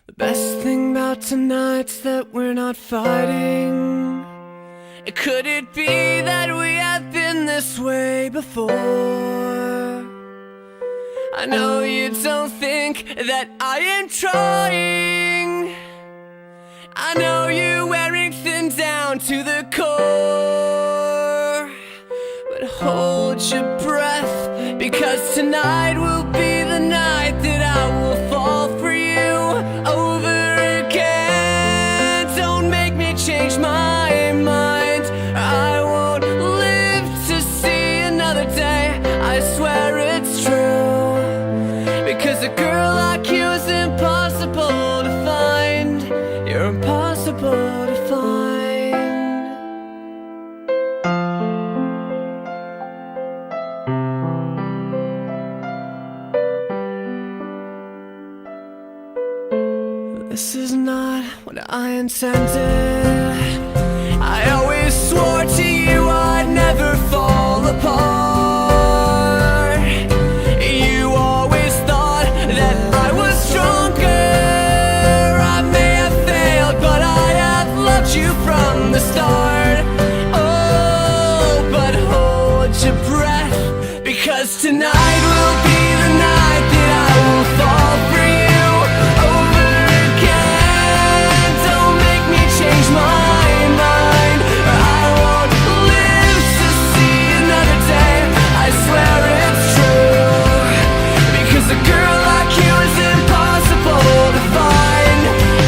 The best thing about tonight's that we're not fighting. Could it be that we have been this way before? I know you don't think that I am trying. I know you're wearing thin down to the core. But hold your breath, because tonight will be the night that I will fall for you over again. Don't make me change my mind. I won't live to see another day. I swear it's true, because a girl like you is impossible to find. You're impossible to find. This is not what I intended. I always swore to you I'd never fall apart. You always thought that I was stronger. I may have failed, but I have loved you from the start. Oh, but hold your breath, because tonight will be the night that I will fall for you. Change my mind, or I won't live to see another day. I swear it's true, because a girl like you is impossible to find.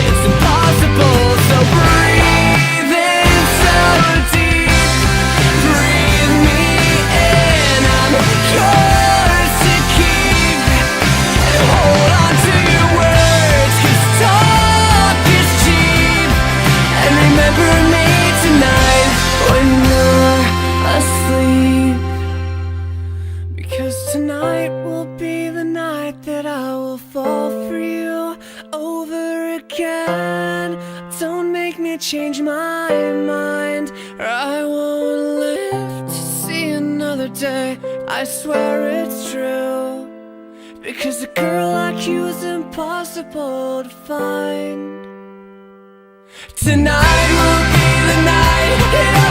It's impossible, so breathe in so deep. Breathe me in, I'm yours to keep. And hold on to your words, 'cause talk is cheap. And remember me tonight when you're asleep, because tonight will be the night that I will fall for you over again. Don't make me change my mind, or I won't live to see another day. I swear it's true, because a girl like you is impossible to find. Tonight will be the night.